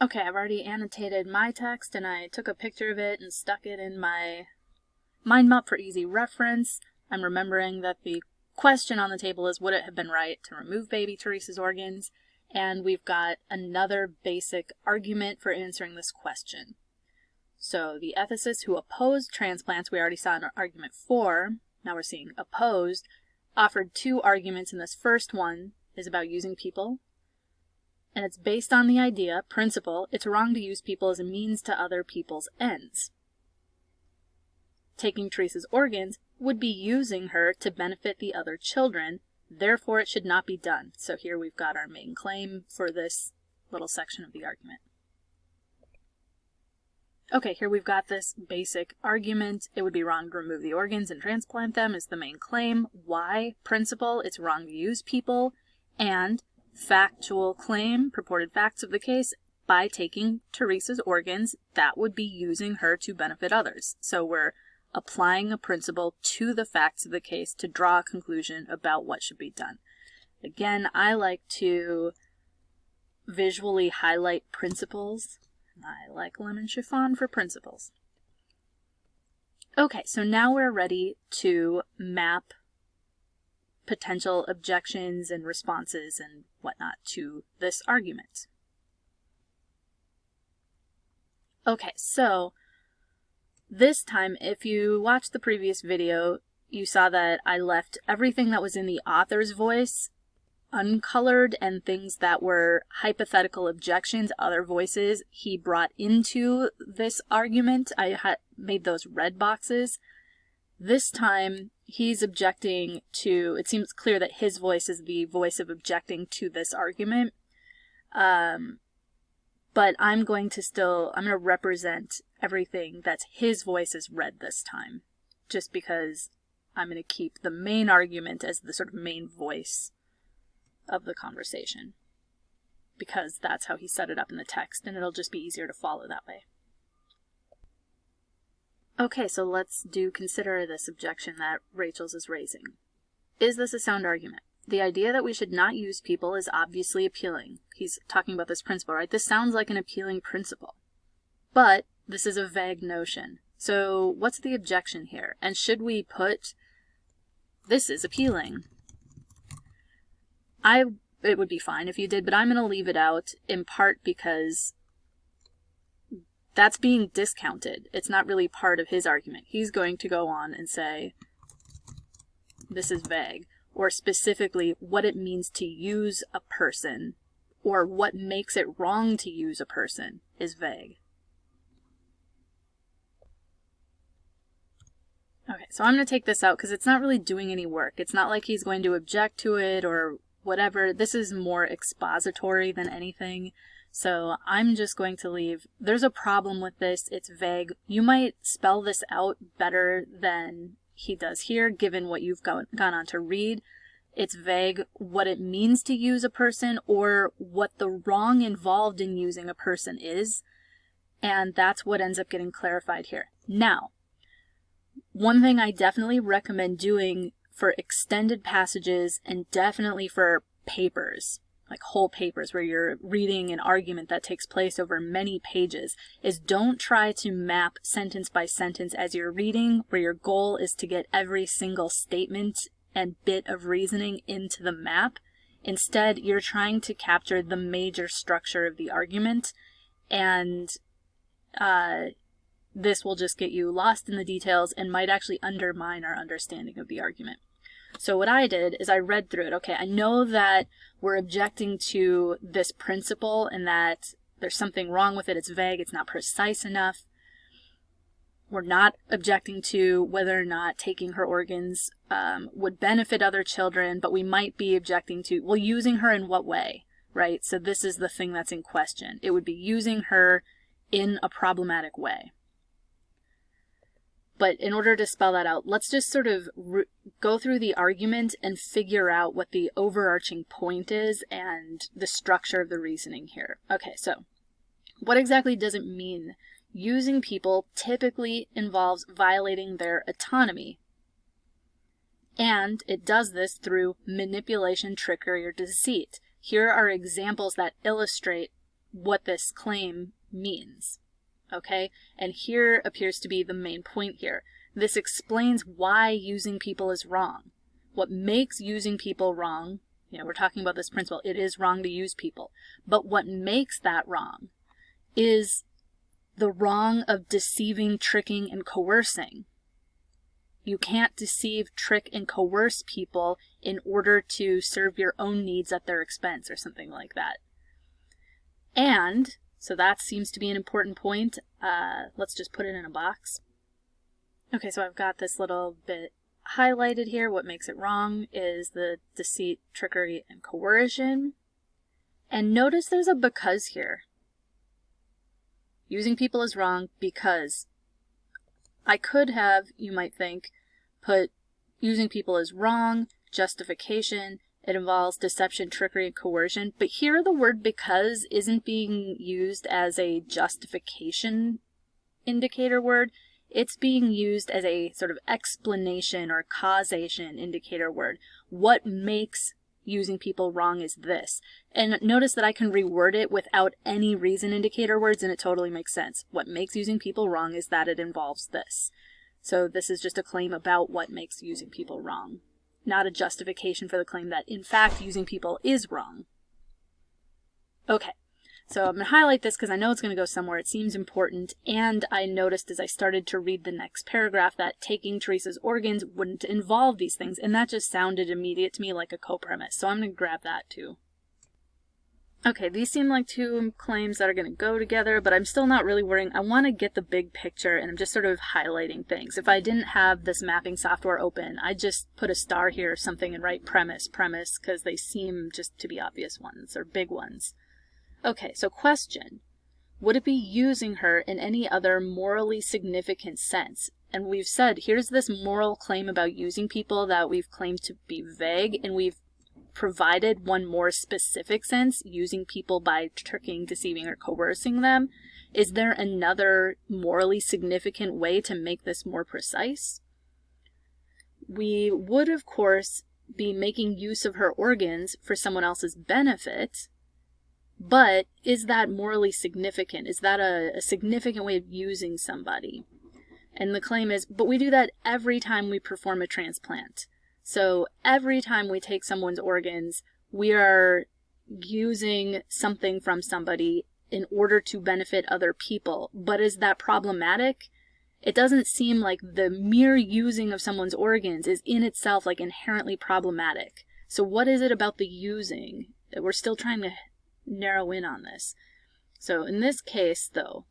Okay, I've already annotated my text and I took a picture of it and stuck it in my mind map for easy reference. I'm remembering that the question on the table is, would it have been right to remove baby Teresa's organs? And we've got another basic argument for answering this question. So the ethicists who opposed transplants, we already saw in argument 4, now we're seeing opposed, offered 2 arguments, and this first one is about using people. And it's based on the idea, principle, it's wrong to use people as a means to other people's ends. Taking Teresa's organs would be using her to benefit the other children, therefore it should not be done. So here we've got our main claim for this little section of the argument. Okay, here we've got this basic argument. It would be wrong to remove the organs and transplant them is the main claim. Why? Principle, it's wrong to use people. And factual claim, purported facts of the case, by taking Teresa's organs, that would be using her to benefit others. So we're applying a principle to the facts of the case to draw a conclusion about what should be done. Again, I like to visually highlight principles. I like lemon chiffon for principles. Okay, so now we're ready to map potential objections and responses and whatnot to this argument. Okay, so this time, if you watched the previous video, you saw that I left everything that was in the author's voice uncolored, and things that were hypothetical objections, other voices he brought into this argument, I had made those red boxes. This time, he's objecting to, it seems clear that his voice is the voice of objecting to this argument. But I'm going to represent everything that's his voice is red this time. Just because I'm going to keep the main argument as the sort of main voice of the conversation. Because that's how he set it up in the text, and it'll just be easier to follow that way. Okay, so let's consider this objection that Rachel's is raising. Is this a sound argument? The idea that we should not use people is obviously appealing. He's talking about this principle, right? This sounds like an appealing principle. But this is a vague notion. So what's the objection here? And should we put, this is appealing? It would be fine if you did, but I'm going to leave it out, in part because that's being discounted. It's not really part of his argument. He's going to go on and say, this is vague, or specifically what it means to use a person, or what makes it wrong to use a person is vague. Okay, so I'm going to take this out because it's not really doing any work. It's not like he's going to object to it or whatever. This is more expository than anything. So I'm just going to leave, there's a problem with this, it's vague. You might spell this out better than he does here, given what you've gone on to read. It's vague what it means to use a person or what the wrong involved in using a person is. And that's what ends up getting clarified here. Now, one thing I definitely recommend doing for extended passages and definitely for papers, like whole papers where you're reading an argument that takes place over many pages, is don't try to map sentence by sentence as you're reading, where your goal is to get every single statement and bit of reasoning into the map. Instead, you're trying to capture the major structure of the argument, and this will just get you lost in the details and might actually undermine our understanding of the argument. So what I did is I read through it. Okay, I know that we're objecting to this principle and that there's something wrong with it. It's vague. It's not precise enough. We're not objecting to whether or not taking her organs would benefit other children, but we might be objecting to, well, using her in what way, right? So this is the thing that's in question. It would be using her in a problematic way. But in order to spell that out, let's just sort of go through the argument and figure out what the overarching point is and the structure of the reasoning here. Okay, so what exactly does it mean? Using people typically involves violating their autonomy. And it does this through manipulation, trickery, or deceit. Here are examples that illustrate what this claim means. Okay? And here appears to be the main point here. This explains why using people is wrong. What makes using people wrong, we're talking about this principle, it is wrong to use people. But what makes that wrong is the wrong of deceiving, tricking, and coercing. You can't deceive, trick, and coerce people in order to serve your own needs at their expense or something like that. And, so that seems to be an important point. Let's just put it in a box. Okay, so I've got this little bit highlighted here. What makes it wrong is the deceit, trickery, and coercion. And notice there's a because here. Using people is wrong because I could have, you might think, put using people is wrong, justification, it involves deception, trickery, and coercion. But here the word because isn't being used as a justification indicator word. It's being used as a sort of explanation or causation indicator word. What makes using people wrong is this. And notice that I can reword it without any reason indicator words and it totally makes sense. What makes using people wrong is that it involves this. So this is just a claim about what makes using people wrong, not a justification for the claim that in fact using people is wrong. Okay. So I'm going to highlight this because I know it's going to go somewhere. It seems important. And I noticed as I started to read the next paragraph that taking Teresa's organs wouldn't involve these things. And that just sounded immediate to me like a co-premise. So I'm going to grab that too. Okay, these seem like two claims that are going to go together, but I'm still not really worrying. I want to get the big picture and I'm just sort of highlighting things. If I didn't have this mapping software open, I'd just put a star here or something and write premise, because they seem just to be obvious ones or big ones. Okay, so question. Would it be using her in any other morally significant sense? And we've said, here's this moral claim about using people that we've claimed to be vague, and we've provided one more specific sense, using people by tricking, deceiving, or coercing them. Is there another morally significant way to make this more precise? We would, of course, be making use of her organs for someone else's benefit. But is that morally significant? Is that a significant way of using somebody? And the claim is, but we do that every time we perform a transplant. So every time we take someone's organs, we are using something from somebody in order to benefit other people. But is that problematic? It doesn't seem like the mere using of someone's organs is in itself like inherently problematic. So what is it about the using that we're still trying to narrow in on this? So in this case, though,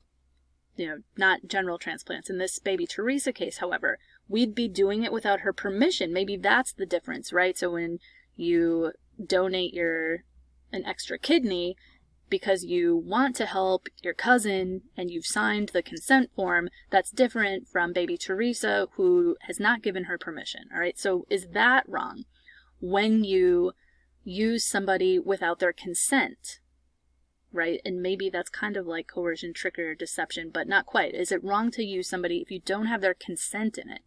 not general transplants. In this baby Teresa case, however, we'd be doing it without her permission. Maybe that's the difference, right? So when you donate an extra kidney because you want to help your cousin and you've signed the consent form, that's different from baby Teresa who has not given her permission, all right? So is that wrong when you use somebody without their consent? Right? And maybe that's kind of like coercion, trickery, or deception, but not quite. Is it wrong to use somebody if you don't have their consent in it?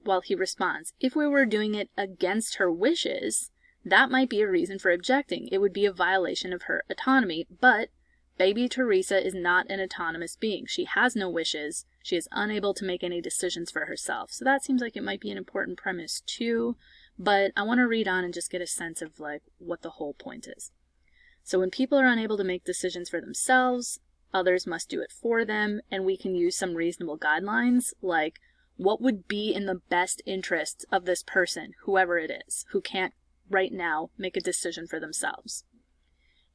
Well, he responds, if we were doing it against her wishes, that might be a reason for objecting. It would be a violation of her autonomy, but baby Teresa is not an autonomous being. She has no wishes. She is unable to make any decisions for herself. So that seems like it might be an important premise too. But I want to read on and just get a sense of like what the whole point is. So when people are unable to make decisions for themselves, others must do it for them, and we can use some reasonable guidelines like what would be in the best interest of this person, whoever it is, who can't right now make a decision for themselves.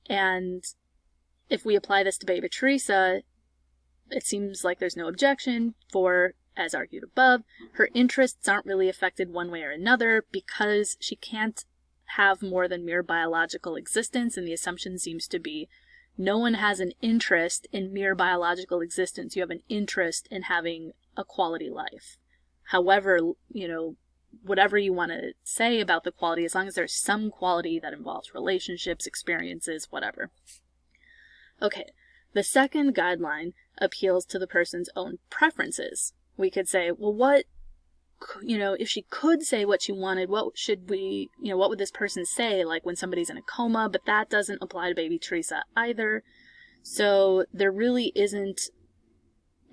And if we apply this to baby Teresa, it seems like there's no objection for, as argued above, her interests aren't really affected one way or another because she can't have more than mere biological existence, and the assumption seems to be no one has an interest in mere biological existence. You have an interest in having a quality life. However, whatever you want to say about the quality, as long as there's some quality that involves relationships, experiences, whatever. Okay, the second guideline appeals to the person's own preferences. We could say, well, what if she could say what she wanted, what would this person say, like when somebody's in a coma? But that doesn't apply to baby Teresa either. So there really isn't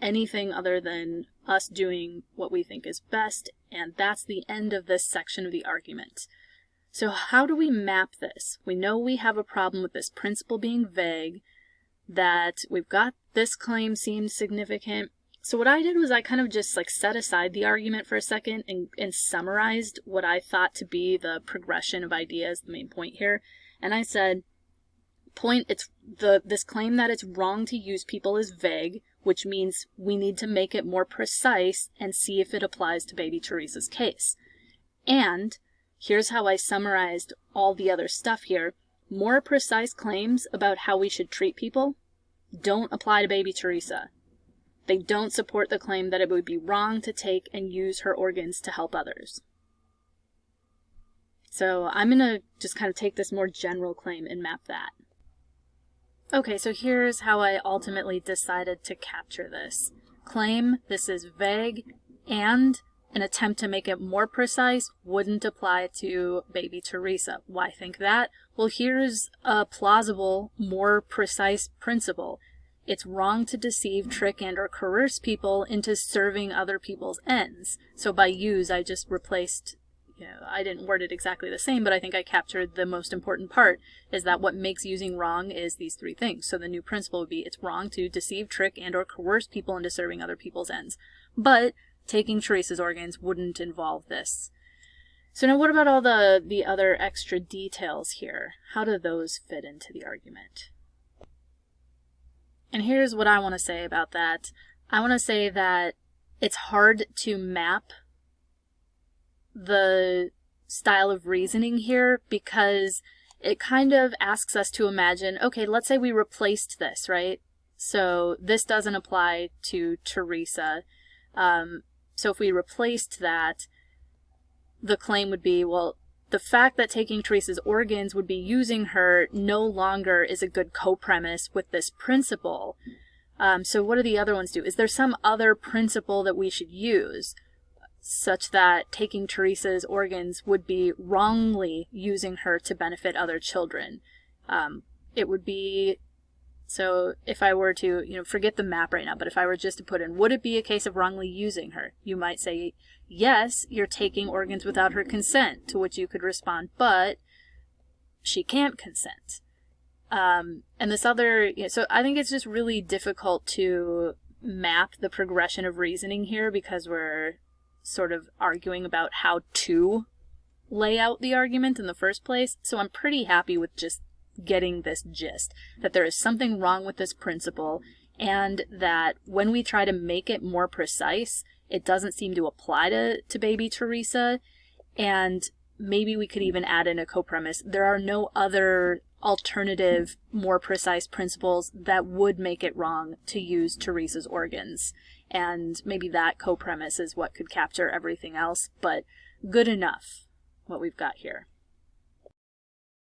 anything other than us doing what we think is best, and that's the end of this section of the argument. So how do we map this? We know we have a problem with this principle being vague, that we've got this claim seemed significant. So what I did was I kind of just set aside the argument for a second and summarized what I thought to be the progression of ideas, the main point here. And I said, this claim that it's wrong to use people is vague, which means we need to make it more precise and see if it applies to baby Teresa's case. And here's how I summarized all the other stuff here. More precise claims about how we should treat people don't apply to baby Teresa. They don't support the claim that it would be wrong to take and use her organs to help others. So I'm going to just kind of take this more general claim and map that. Okay, so here's how I ultimately decided to capture this. Claim this is vague, and an attempt to make it more precise wouldn't apply to baby Teresa. Why think that? Well, here's a plausible, more precise principle. It's wrong to deceive, trick, and or coerce people into serving other people's ends. So by use, I just replaced, I didn't word it exactly the same, but I think I captured the most important part, is that what makes using wrong is these three things. So the new principle would be, it's wrong to deceive, trick, and or coerce people into serving other people's ends. But taking Teresa's organs wouldn't involve this. So now what about all the other extra details here? How do those fit into the argument? And here's what I want to say about that. I want to say that it's hard to map the style of reasoning here because it kind of asks us to imagine, okay, let's say we replaced this, right? So this doesn't apply to Teresa. So if we replaced that, the claim would be, well, the fact that taking Teresa's organs would be using her no longer is a good co-premise with this principle. So what do the other ones do? Is there some other principle that we should use such that taking Teresa's organs would be wrongly using her to benefit other children? It would be, so if I were to, forget the map right now, but if I were just to put in, would it be a case of wrongly using her? You might say, yes, you're taking organs without her consent, to which you could respond, but she can't consent. And this other, so I think it's just really difficult to map the progression of reasoning here because we're sort of arguing about how to lay out the argument in the first place. So I'm pretty happy with just getting this gist, that there is something wrong with this principle, and that when we try to make it more precise, it doesn't seem to apply to baby Teresa, and maybe we could even add in a co-premise. There are no other alternative, more precise principles that would make it wrong to use Teresa's organs, and maybe that co-premise is what could capture everything else, but good enough, what we've got here.